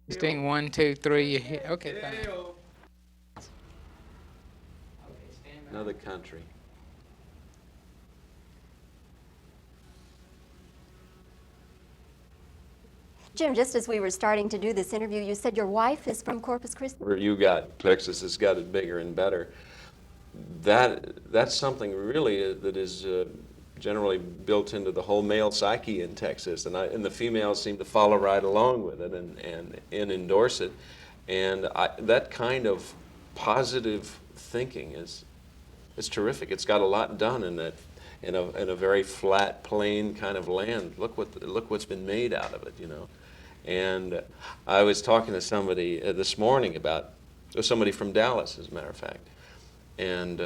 Testing 1, 2, 3. You hit. Okay, fine. Another country. Jim, just as we were starting to do this interview, you said your wife is from Corpus Christi? Where you got Texas has got it bigger and better. That's something really that is generally built into the whole male psyche in Texas, and the females seem to follow right along with it and endorse it, and that kind of positive thinking is terrific. It's got a lot done in that in a very flat, plain kind of land. Look what's been made out of it, you know. And I was talking to somebody this morning about somebody from Dallas, as a matter of fact, and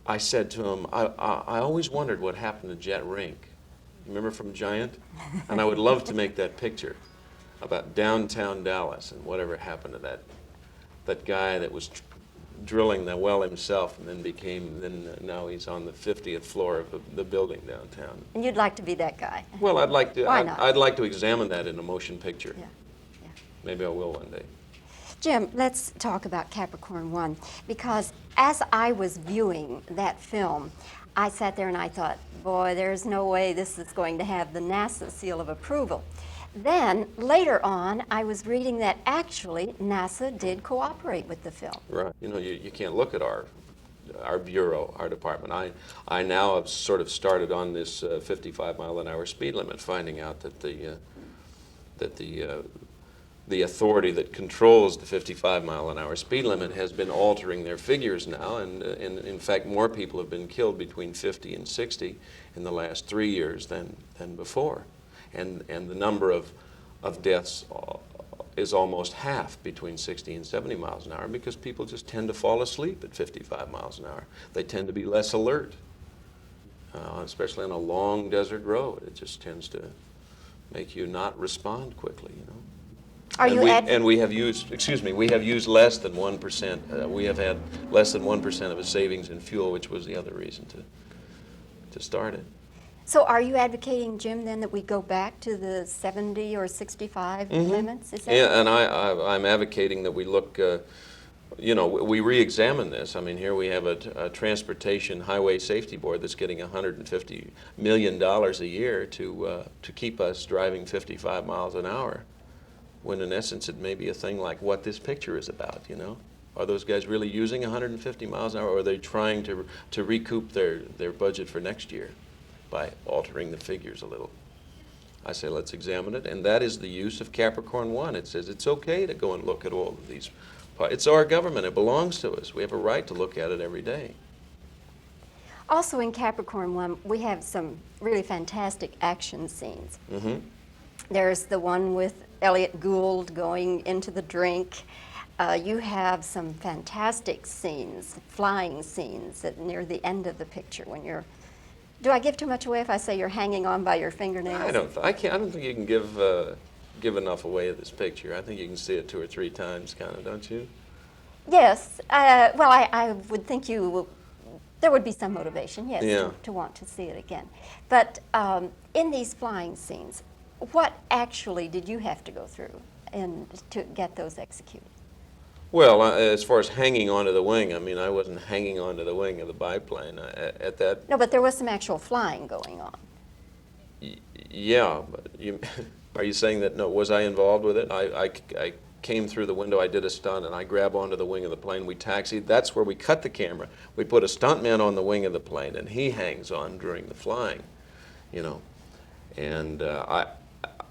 I said to him, I always wondered what happened to Jet Rink. Remember from Giant? And I would love to make that picture about downtown Dallas and whatever happened to that guy that was drilling the well himself and then now he's on the 50th floor of the building downtown. And you'd like to be that guy? Well, I'd like to. Why not? I'd like to examine that in a motion picture. Yeah, yeah. Maybe I will one day. Jim, let's talk about Capricorn 1, because as I was viewing that film, I sat there and I thought, boy, there's no way this is going to have the NASA seal of approval. Then, later on, I was reading that actually NASA did cooperate with the film. Right. You know, you can't look at our bureau, our department. I now have sort of started on this 55-mile-an-hour speed limit, finding out that the authority that controls the 55-mile-an-hour speed limit has been altering their figures now, and in fact more people have been killed between 50 and 60 in the last 3 years than before. And the number of deaths is almost half between 60 and 70 miles an hour because people just tend to fall asleep at 55 miles an hour. They tend to be less alert, especially on a long desert road. It just tends to make you not respond quickly, you know. We have used less than 1%. We have had less than 1% of a savings in fuel, which was the other reason to start it. So are you advocating, Jim, then that we go back to the 70 or 65 limits? Is that Yeah, and I'm advocating that we look, we re-examine this. I mean, here we have a Transportation Highway Safety Board that's getting $150 million a year to keep us driving 55 miles an hour, when in essence it may be a thing like what this picture is about, you know? Are those guys really using 150 miles an hour, or are they trying to recoup their budget for next year by altering the figures a little? I say let's examine it, and that is the use of Capricorn 1. It says it's okay to go and look at all of these. It's our government. It belongs to us. We have a right to look at it every day. Also in Capricorn 1, we have some really fantastic action scenes. There's the one with Elliot Gould going into the drink. You have some fantastic scenes, flying scenes near the end of the picture when you're. Do I give too much away if I say you're hanging on by your fingernails? I don't think you can give enough away of this picture. I think you can see it 2 or 3 times, kind of, don't you? Yes. Well, I would think there would be some motivation, yes, Yeah. to want to see it again. But in these flying scenes, what actually did you have to go through to get those executed? Well, as far as hanging onto the wing, I mean, I wasn't hanging onto the wing of the biplane at that. No, but there was some actual flying going on. Yeah, but are you saying that, no, was I involved with it? I came through the window, I did a stunt, and I grab onto the wing of the plane. We taxied. That's where we cut the camera. We put a stuntman on the wing of the plane, and he hangs on during the flying, you know. And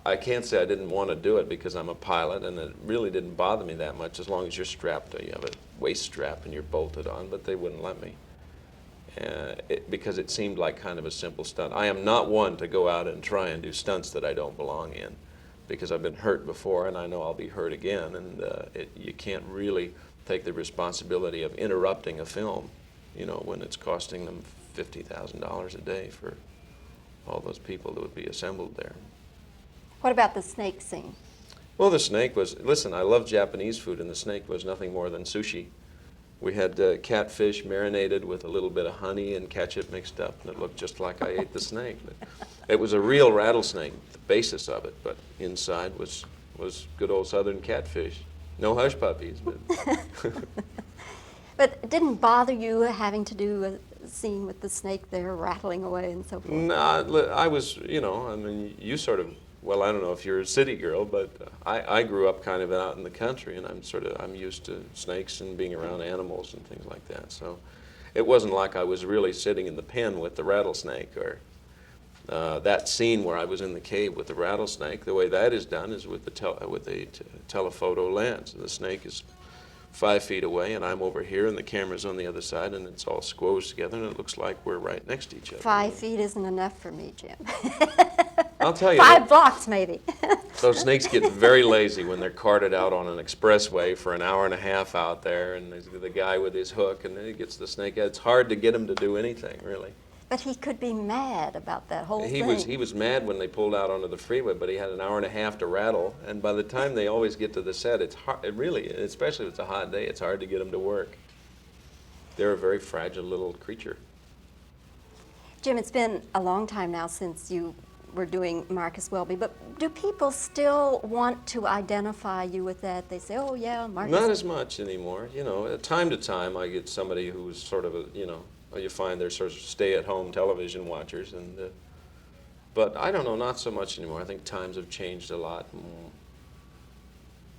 I can't say I didn't want to do it because I'm a pilot, and it really didn't bother me that much as long as you're strapped. You have a waist strap and you're bolted on, but they wouldn't let me because it seemed like kind of a simple stunt. I am not one to go out and try and do stunts that I don't belong in because I've been hurt before and I know I'll be hurt again, and you can't really take the responsibility of interrupting a film, you know, when it's costing them $50,000 a day for all those people that would be assembled there. What about the snake scene? Well, the snake was, listen, I love Japanese food, and the snake was nothing more than sushi. We had catfish marinated with a little bit of honey and ketchup mixed up, and it looked just like I ate the snake. But it was a real rattlesnake, the basis of it, but inside was was good old southern catfish. No hush puppies, but But it didn't bother you having to do a scene with the snake there rattling away and so forth? nah, I was, you know, I mean, you sort of, well, I don't know if you're a city girl, but I grew up kind of out in the country, and I'm used to snakes and being around animals and things like that. So it wasn't like I was really sitting in the pen with the rattlesnake, or that scene where I was in the cave with the rattlesnake. The way that is done is with a telephoto lens. The snake is 5 feet away, and I'm over here, and the camera's on the other side, and it's all squoze together, and it looks like we're right next to each other. 5 feet isn't enough for me, Jim. I'll tell you. 5 blocks, maybe. Those snakes get very lazy when they're carted out on an expressway for an hour and a half out there, and there's the guy with his hook, and then he gets the snake. It's hard to get him to do anything, really. But he could be mad about that whole thing. He was mad when they pulled out onto the freeway, but he had an hour and a half to rattle, and by the time they always get to the set, it's hard. It really, especially if it's a hot day, it's hard to get them to work. They're a very fragile little creature. Jim, it's been a long time now since you were doing Marcus Welby, but do people still want to identify you with that? They say, oh yeah, Marcus. Not as much anymore. You know, time to time I get somebody who's sort of a, you know, you find they're sort of stay-at-home television watchers, and but I don't know, not so much anymore. I think times have changed a lot.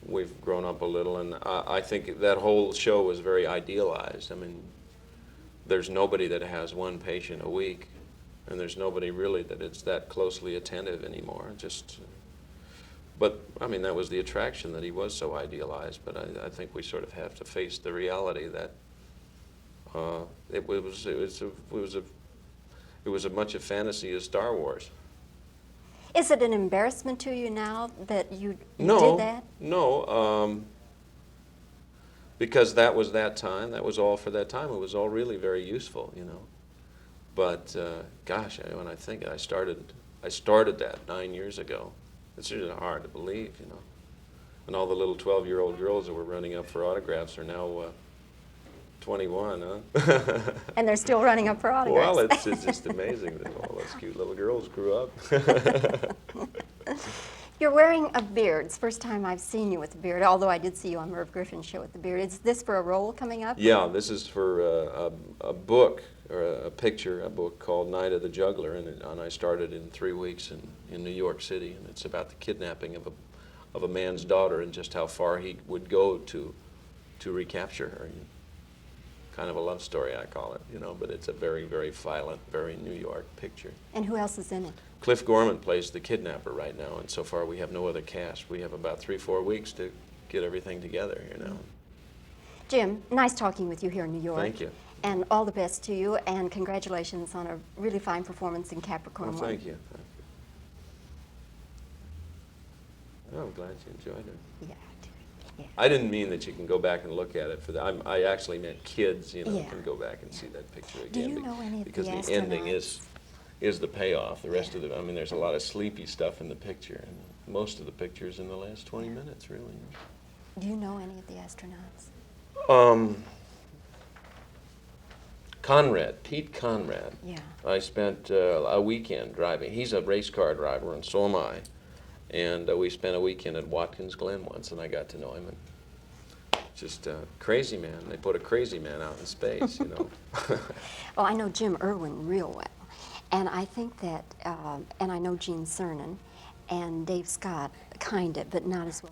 We've grown up a little, and I think that whole show was very idealized. I mean, there's nobody that has one patient a week, and there's nobody really that is that closely attentive anymore. But I mean, that was the attraction, that he was so idealized. But I think we sort of have to face the reality that it was as much a fantasy as Star Wars. Is it an embarrassment to you now that you No, did that? no, because that was that time. That was all for that time. It was all really very useful, you know. But gosh, when I think I started that 9 years ago. It's really hard to believe, you know. And all the little 12-year-old girls that were running up for autographs are now 21, huh? And they're still running up for autographs. Well, it's just amazing that all those cute little girls grew up. You're wearing a beard. It's the first time I've seen you with a beard, although I did see you on Merv Griffin's show with the beard. Is this for a role coming up? Yeah, this is for a book, or a book called Night of the Juggler, and I started in 3 weeks in New York City, and it's about the kidnapping of a man's daughter and just how far he would go to recapture her. Kind of a love story, I call it, you know, but it's a very, very violent, very New York picture. And who else is in it? Cliff Gorman plays the kidnapper right now, and so far we have no other cast. We have about 3-4 weeks to get everything together, you know. Jim, nice talking with you here in New York. Thank you. And all the best to you, and congratulations on a really fine performance in Capricorn. Well, thank you. Oh, I'm glad you enjoyed it. Yeah, I do. Yeah. I didn't mean that you can go back and look at it for that. I actually meant kids, you know, Yeah. can go back and see that picture again. Do you know any of the because the ending astronauts? is the payoff. The rest Yeah. of it, I mean, there's a lot of sleepy stuff in the picture, and most of the picture's in the last 20 minutes, really. Do you know any of the astronauts? Pete Conrad. Yeah. I spent a weekend driving. He's a race car driver, and so am I. And we spent a weekend at Watkins Glen once, and I got to know him. And just a crazy man. They put a crazy man out in space, you know. Well, I know Jim Irwin real well, and I think that, and I know Gene Cernan and Dave Scott, kind of, but not as well.